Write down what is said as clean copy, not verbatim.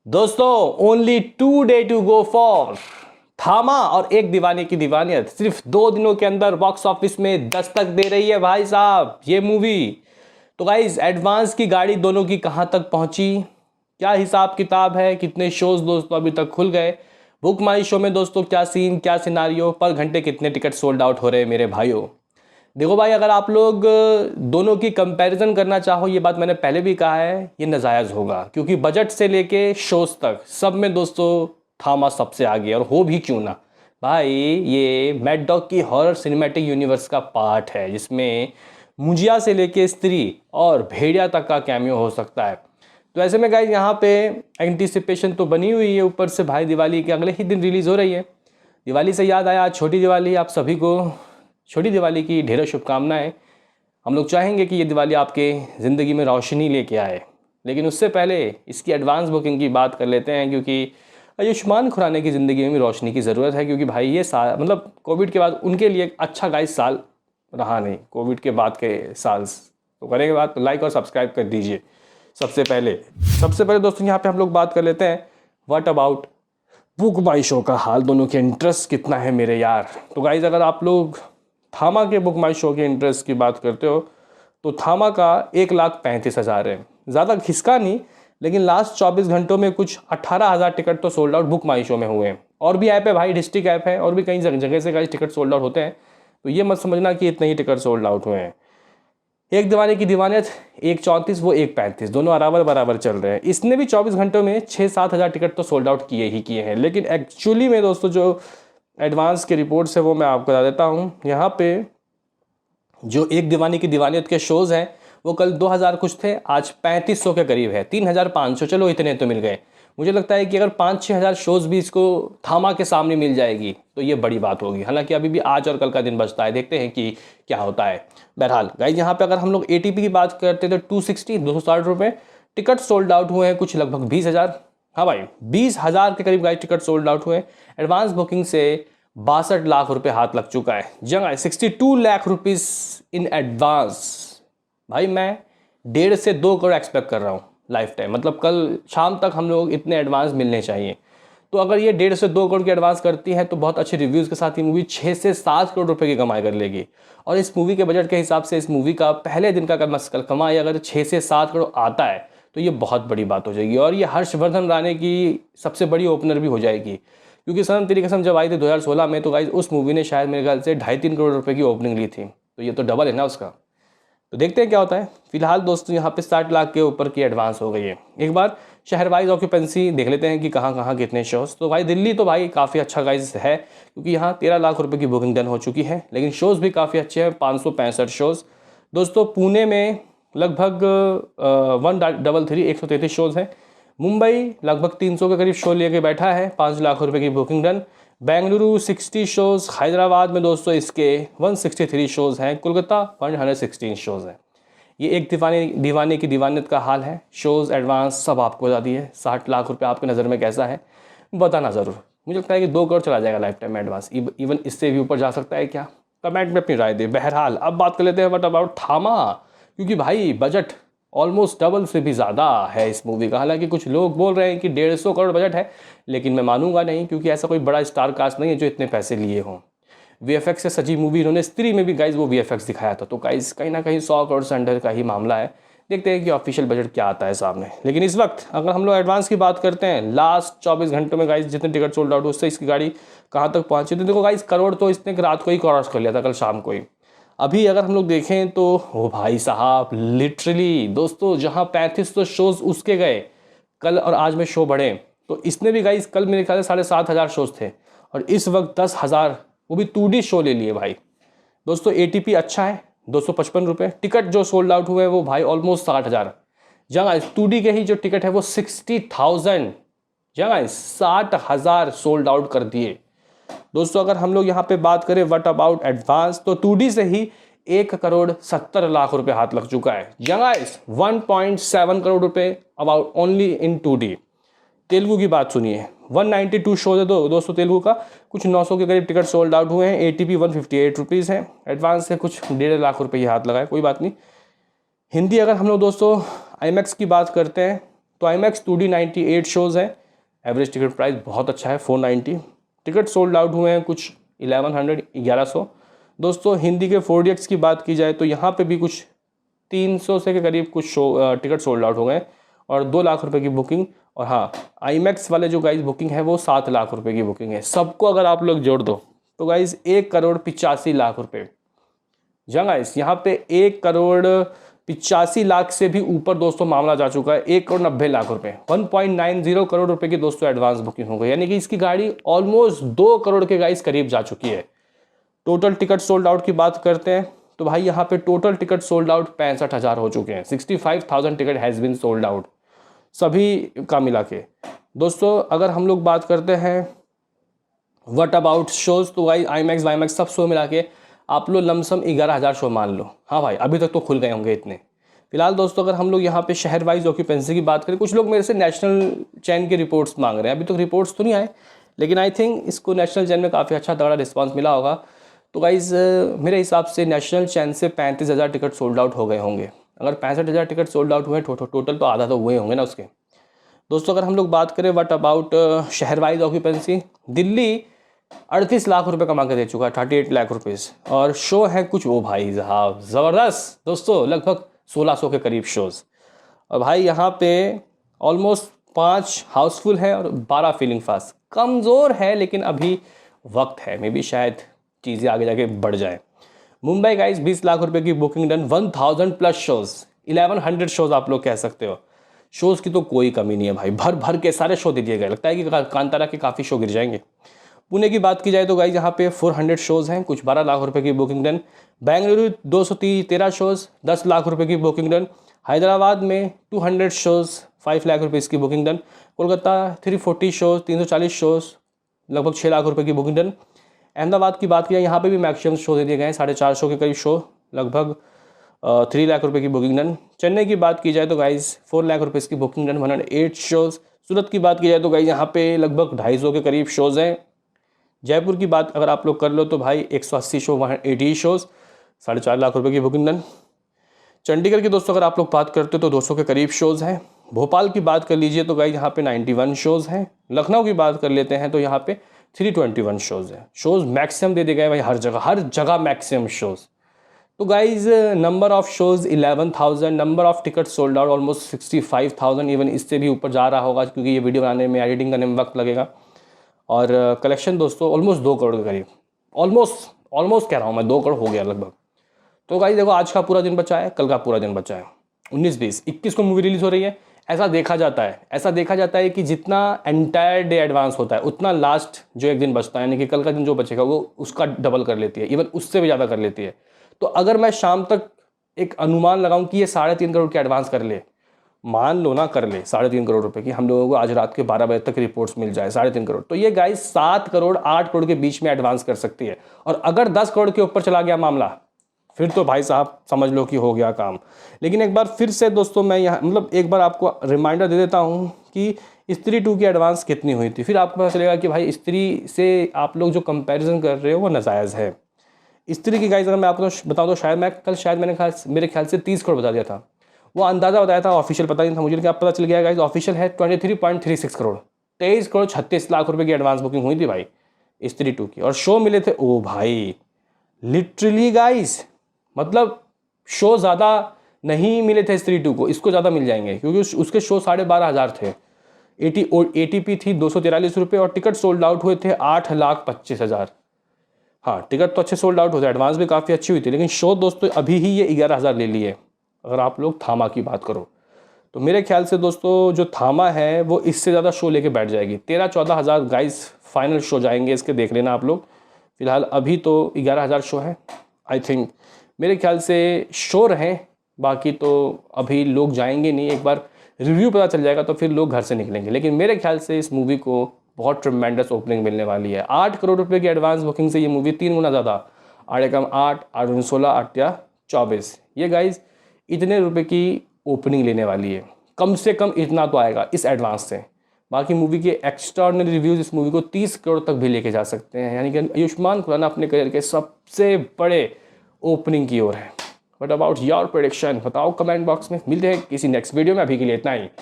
दोस्तों only 2 day to go for Thamma और एक दीवाने की दीवानियत सिर्फ 2 दिनों के अंदर बॉक्स ऑफिस में दस्तक दे रही है भाई साहब ये मूवी। तो गाइज एडवांस की गाड़ी दोनों की कहां तक पहुंची, क्या हिसाब किताब है, कितने शोज दोस्तों अभी तक खुल गए, बुक माई शो में दोस्तों क्या सीन क्या सिनारियो, पर घंटे कितने टिकट सोल्ड आउट हो रहे हैं मेरे भाइयों। देखो भाई, अगर आप लोग दोनों की कंपैरिजन करना चाहो, ये बात मैंने पहले भी कहा है, ये नाजायज़ होगा क्योंकि बजट से लेके शोज तक सब में दोस्तों थामा सबसे आगे, और हो भी क्यों ना भाई। ये मैड डॉग की हॉरर सिनेमैटिक यूनिवर्स का पार्ट है जिसमें मुजिया से लेके स्त्री और भेड़िया तक का कैमियो हो सकता है। तो ऐसे में गाइस यहाँ पे एंटीसिपेशन तो बनी हुई है, ऊपर से भाई दिवाली के अगले ही दिन रिलीज़ हो रही है। दिवाली से याद आया, आज छोटी दिवाली, आप सभी को छोटी दिवाली की ढेरों शुभकामनाएं। हम लोग चाहेंगे कि ये दिवाली आपके ज़िंदगी में रोशनी लेके आए, लेकिन उससे पहले इसकी एडवांस बुकिंग की बात कर लेते हैं क्योंकि आयुष्मान खुराना की ज़िंदगी में भी रोशनी की ज़रूरत है। क्योंकि भाई ये साल मतलब कोविड के बाद उनके लिए एक अच्छा गाइस साल रहा नहीं, कोविड के बाद के साल। तो करेंगे बात तो लाइक और सब्सक्राइब कर दीजिए। सबसे पहले दोस्तों यहाँ पे हम लोग बात कर लेते हैं what about book my show का हाल, दोनों के इंटरेस्ट कितना है मेरे यार। तो गाइज अगर आप लोग थामा के बुक माई शो के इंटरेस्ट की बात करते हो तो थामा का 1,35,000 है, ज़्यादा खिसका नहीं, लेकिन लास्ट 24 घंटों में कुछ 18,000 टिकट तो सोल्ड आउट बुक माई शो में हुए हैं। और भी ऐप है भाई, डिस्ट्रिक्ट ऐप है, और भी कई जगह से गाइस टिकट सोल्ड आउट होते हैं, तो ये मत समझना कि इतने ही टिकट सोल्ड आउट हुए हैं। एक दीवाने की दीवानियत 1,34 वो 1,35 दोनों बराबर चल रहे हैं। इसने भी 24 घंटों में 6-7 हज़ार टिकट तो सोल्ड आउट किए हैं, लेकिन एक्चुअली में दोस्तों जो एडवांस की रिपोर्ट्स है वो मैं आपको बता देता हूँ। यहाँ पे जो एक दीवाने की दीवानियत के शोज़ हैं वो कल 2,000 कुछ थे, आज 3,500 के करीब है, 3,500, चलो इतने तो मिल गए। मुझे लगता है कि अगर 5-6 हज़ार शोज़ भी इसको थामा के सामने मिल जाएगी तो ये बड़ी बात होगी। हालांकि अभी भी आज और कल का दिन बचता है, देखते हैं कि क्या होता है। बहरहाल गाइस यहाँ पे अगर हम लोग ATP की बात करते हैं तो 260 रुपये टिकट सोल्ड आउट हुए हैं, कुछ लगभग 20,000। हाँ भाई, 20,000 के करीब गाइस टिकट सोल्ड आउट हुए। एडवांस बुकिंग से 62 लाख रुपए हाथ लग चुका है। जगह 62 लाख रुपीस इन एडवांस। भाई मैं 1.5 से 2 करोड़ एक्सपेक्ट कर रहा हूँ लाइफ टाइम, मतलब कल शाम तक हम लोग इतने एडवांस मिलने चाहिए। तो अगर ये 1.5 से 2 करोड़ की एडवांस करती है तो बहुत अच्छे रिव्यूज़ के साथ ये मूवी 6 से 7 करोड़ रुपए की कमाई कर लेगी। और इस मूवी के बजट के हिसाब से इस मूवी का पहले दिन का कमाई अगर 6 से 7 करोड़ आता है तो ये बहुत बड़ी बात हो जाएगी, और ये हर्षवर्धन राणे की सबसे बड़ी ओपनर भी हो जाएगी। क्योंकि सनम तेरी कसम जब आई थी 2016 में तो गाइज उस मूवी ने शायद मेरे ख्याल से 2.5-3 करोड़ रुपए की ओपनिंग ली थी, तो ये तो डबल है ना उसका। तो देखते हैं क्या होता है। फिलहाल दोस्तों यहाँ पे 60 लाख के ऊपर की एडवांस हो गई है। एक बार शहर वाइज ऑक्यूपेंसी देख लेते हैं कि कहाँ कहाँ कितने शोज़। तो भाई दिल्ली तो भाई काफ़ी अच्छा गाइज है क्योंकि यहाँ 13 लाख रुपए की बुकिंग डन हो चुकी है, लेकिन शोज़ भी काफ़ी अच्छे हैं, 565 शोज़। दोस्तों पुणे में लगभग 133 शोज़ हैं। मुंबई लगभग 300 के करीब शो लेके बैठा है, 5 लाख रुपए की booking done. Bengaluru 60 shows, Hyderabad में दोस्तों इसके 163 शोज़ हैं, कोलकाता 116 शोज़ हैं। ये एक दीवाने की दीवानियत का हाल है। शोज़ एडवांस सब आपको बता दिए। 60 लाख रुपए आपकी नज़र में कैसा है बताना ज़रूर। मुझे लगता है कि 2 करोड़ चला जाएगा लाइफ टाइम में एडवांस, इवन इससे भी ऊपर जा सकता है क्या, कमेंट में अपनी राय दे। बहरहाल अब बात कर लेते हैं व्हाट अबाउट थामा, क्योंकि भाई बजट ऑलमोस्ट डबल से भी ज़्यादा है इस मूवी का। हालांकि कुछ लोग बोल रहे हैं कि 150 करोड़ बजट है, लेकिन मैं मानूंगा नहीं क्योंकि ऐसा कोई बड़ा स्टार कास्ट नहीं है जो इतने पैसे लिए हों। VFX से सजी मूवी इन्होंने स्त्री में भी गाइज वो VFX दिखाया था, तो गाइज कहीं ना कहीं 100 करोड़ से अंडर का ही मामला है। देखते हैं कि ऑफिशियल बजट क्या आता है सामने। लेकिन इस वक्त अगर हम लोग एडवांस की बात करते हैं, लास्ट 24 घंटों में गाइज जितने टिकट सोल्ड आउट उससे इसकी गाड़ी कहाँ तक पहुँची, तो देखो गाइज करोड़ तो इसने रात को ही क्रॉस कर लिया था, कल शाम को ही। अभी अगर हम लोग देखें तो ओ भाई साहब लिटरली दोस्तों जहां 3500 शोज़ उसके गए कल और आज में शो बढ़े, तो इसने भी गाइस कल मेरे ख्याल से 7,500 शोज़ थे और इस वक्त 10,000 वो भी 2D शो ले लिए भाई। दोस्तों ATP अच्छा है, 255 रुपये। टिकट जो सोल्ड आउट हुए हैं वो भाई ऑलमोस्ट 60,000। जहाँ 2D के ही जो टिकट है वो 60,000, जहाँ 60,000 सोल्ड आउट कर दिए। दोस्तों अगर हम लोग यहाँ पे बात करें व्हाट अबाउट एडवांस, तो 2D से ही 1,70,00,000 रुपए हाथ लग चुका है। गाइस 1.7 करोड़ रुपए about only in 2D। Telugu की बात सुनिए, 192 शो है दोस्तों तेलुगु का, कुछ 900 के करीब टिकट सोल्ड आउट हुए हैं। ATP 158 रुपीज़ है। एडवांस से कुछ 1.5 लाख रुपए हाथ लगाए, कोई बात नहीं। हिंदी अगर हम लोग दोस्तों IMAX की बात करते हैं तो IMAX 2D 98 शोज़ हैं, एवरेज टिकट प्राइस बहुत अच्छा है 490। टिकट सोल्ड आउट हुए हैं कुछ 1100 दोस्तों। हिंदी के 4DX की बात की जाए तो यहाँ पे भी कुछ 300 से के करीब कुछ शो टिकट सोल्ड आउट हो गए और 2 लाख रुपए की बुकिंग। और हाँ, IMAX वाले जो गाइज बुकिंग है वो 7 लाख रुपए की बुकिंग है। सबको अगर आप लोग जोड़ दो तो गाइज 1,85,00,000 रुपये। जहाँ गाइज यहाँ पे 1,85,00,000 से भी ऊपर दोस्तों मामला जा चुका है। 1,90,00,000 रुपये, 1.90 करोड़ रुपए की दोस्तों एडवांस बुकिंग हो गई, यानी कि इसकी गाड़ी ऑलमोस्ट 2 करोड़ के गाइज करीब जा चुकी है। टोटल टिकट सोल्ड आउट की बात करते हैं तो भाई यहाँ पे टोटल टिकट सोल्ड आउट 65,000 हो चुके हैं। 65,000 ticket has been sold out सभी का मिला के। दोस्तों अगर हम लोग बात करते हैं व्हाट अबाउट शोज़, तो भाई IMAX वाईमैक्स सब शो मिला के आप लोग लमसम 11,000 शो मान लो। हाँ भाई, अभी तक तो खुल गए होंगे इतने। फिलहाल दोस्तों अगर हम लोग यहाँ पे शहर वाइज ऑक्यूपेंसी की बात करें, कुछ लोग मेरे से नेशनल चैन के रिपोर्ट्स मांग रहे हैं। अभी तक रिपोर्ट्स तो नहीं आए, लेकिन आई थिंक इसको नेशनल चैन में काफ़ी अच्छा तगड़ा रिस्पांस मिला होगा। तो गाइज़ मेरे हिसाब से नेशनल चैन से 35,000 टिकट सोल्ड आउट हो गए होंगे। अगर 65,000 टिकट सोल्ड आउट हुए टोटल तो आधा तो हुए होंगे ना उसके। दोस्तों अगर हम लोग बात करें व्हाट अबाउट शहर वाइज ऑक्यूपेंसी, दिल्ली 38 लाख रुपए कमा के दे चुका है, 38 लाख रुपीज़। और शो है कुछ वो भाई साहब ज़बरदस्त दोस्तों, लगभग 1600 के करीब शोज़। और भाई यहाँ पे ऑलमोस्ट 5 हाउसफुल है और 12 फीलिंग फास्ट। कमज़ोर है लेकिन अभी वक्त है, मे बी शायद चीज़ें आगे जाके बढ़ जाए। मुंबई गाइस 20 लाख रुपए की booking done, 1000 plus shows, 1100 shows आप लोग कह सकते हो। शोज़ की तो कोई कमी नहीं है भाई, भर भर के सारे शो दे दिए गए। लगता है कि कांतारा के काफ़ी शो गिर जाएंगे। पुणे की बात की जाए तो गाइस यहाँ पे 400 शोज़ हैं, कुछ 12 लाख रुपए की booking done. Bengaluru 213 shows, 10 lakh रुपए की बुकिंग डन। हैदराबाद में 200 शोज़, 5 लाख रुपीज़ की booking done. Kolkata 340 shows, 340 shows, लगभग 6 लाख रुपए की बुकिंग डन। अहमदाबाद की बात की जाए यहाँ पे भी मैक्सिमम शो दे दिए गए हैं, 450 के करीब शो, लगभग 3 लाख रुपए की बुकिंग डन। चेन्नई की बात की जाए तो गाइस 4 लाख रुपीज़ की बुकिंग डन, 108 शोज़। सूरत की बात की जाए तो गाइस यहाँ पे लगभग 250 के करीब शोज़ हैं। जयपुर की बात अगर आप लोग कर लो तो भाई 180 शो, 180 शोज़, 4.5 लाख रुपए की बुकिंग डन। चंडीगढ़ की दोस्तों अगर आप लोग बात करते हो तो 200 के करीब शोज़ हैं। भोपाल की बात कर लीजिए तो गाइस यहाँ पे 91 शोज़ हैं। लखनऊ की बात कर लेते हैं तो यहाँ पे 321 शोज़ हैं। शोज़ मैक्सिमम दे दिए गए भाई, हर जगह मैक्सिमम शोज़। तो guys number of shows 11,000, number of ticket sold out almost 65,000, even इससे भी ऊपर जा रहा होगा क्योंकि ये वीडियो बनाने में, एडिटिंग करने में वक्त लगेगा। और कलेक्शन दोस्तों ऑलमोस्ट 2 करोड़ के करीब, ऑलमोस्ट कह रहा हूँ मैं, 2 करोड़ हो गया लगभग। तो गाइज देखो, आज का पूरा दिन बचा है, कल का पूरा दिन बचा है। 19, 20, 21 को मूवी रिलीज़ हो रही है। ऐसा देखा जाता है कि जितना एंटायर डे एडवांस होता है उतना लास्ट जो एक दिन बचता है, यानी कि कल का दिन जो बचेगा वो उसका डबल कर लेती है, इवन उससे भी ज़्यादा कर लेती है। तो अगर मैं शाम तक एक अनुमान लगाऊं कि ये 3.5 करोड़ की एडवांस कर ले, मान लो ना कर ले 3.5 करोड़ रुपए की, हम लोगों को आज रात के 12 बजे तक रिपोर्ट्स मिल जाए 3.5 करोड़, तो ये गाइस 7 करोड़ 8 करोड़ के बीच में एडवांस कर सकती है। और अगर 10 करोड़ के ऊपर चला गया मामला, फिर तो भाई साहब समझ लो कि हो गया काम। लेकिन एक बार फिर से दोस्तों मैं यहाँ एक बार आपको रिमाइंडर दे देता हूँ कि स्त्री 2 की एडवांस कितनी हुई थी, फिर आपको पता चलेगा कि भाई स्त्री से आप लोग जो कंपैरिजन कर रहे हो वो नाजायज़ है। स्त्री की गाइस अगर मैं आपको बताऊं तो शायद मेरे ख्याल से 30 करोड़ बता दिया था, वो अंदाज़ा बताया था, ऑफिशियल पता नहीं था मुझे, लेकिन अब पता चल गया गाइस ऑफिशियल है 23.36 करोड़, 23 करोड़ 36 लाख रुपए की एडवांस बुकिंग हुई थी भाई स्त्री 2 की। और शो मिले थे, ओ भाई लिटरली गाइस, मतलब शो ज़्यादा नहीं मिले थे स्त्री 2 को, इसको ज़्यादा मिल जाएंगे क्योंकि उसके शो 12,500 थे। ATP थी 243 रुपये और टिकट सोल्ड आउट हुए थे 8,25,000। हाँ, टिकट तो अच्छे सोल्ड आउट होते, एडवांस भी काफ़ी अच्छी हुई थी, लेकिन शो दोस्तों अभी ही ये 11,000 ले लिए। अगर आप लोग थामा की बात करो तो मेरे ख्याल से दोस्तों जो थामा है वो इससे ज़्यादा शो लेके बैठ जाएगी। 13-14,000 गाइस फाइनल शो जाएंगे इसके, देख लेना आप लोग। फिलहाल अभी तो 11,000 शो है आई थिंक, मेरे ख्याल से शो रहें, बाकी तो अभी लोग जाएंगे नहीं, एक बार रिव्यू पता चल जाएगा तो फिर लोग घर से निकलेंगे। लेकिन मेरे ख्याल से इस मूवी को बहुत ट्रिमेंडस ओपनिंग मिलने वाली है। 8 करोड़ रुपए की एडवांस बुकिंग से ये मूवी 3 गुना ज़्यादा, 8 कम 8, 8 16, 8 या 24, ये गाइज इतने रुपए की ओपनिंग लेने वाली है। कम से कम इतना तो आएगा इस एडवांस से। बाकी मूवी के एक्स्ट्राऑर्डिनरी रिव्यूज़ इस मूवी को 30 करोड़ तक भी लेके जा सकते हैं, यानी कि आयुष्मान खुराना अपने करियर के सबसे बड़े ओपनिंग की ओर है। व्हाट अबाउट योर प्रेडिक्शन, बताओ कमेंट बॉक्स में। मिलते हैं किसी नेक्स्ट वीडियो में, अभी के लिए इतना ही।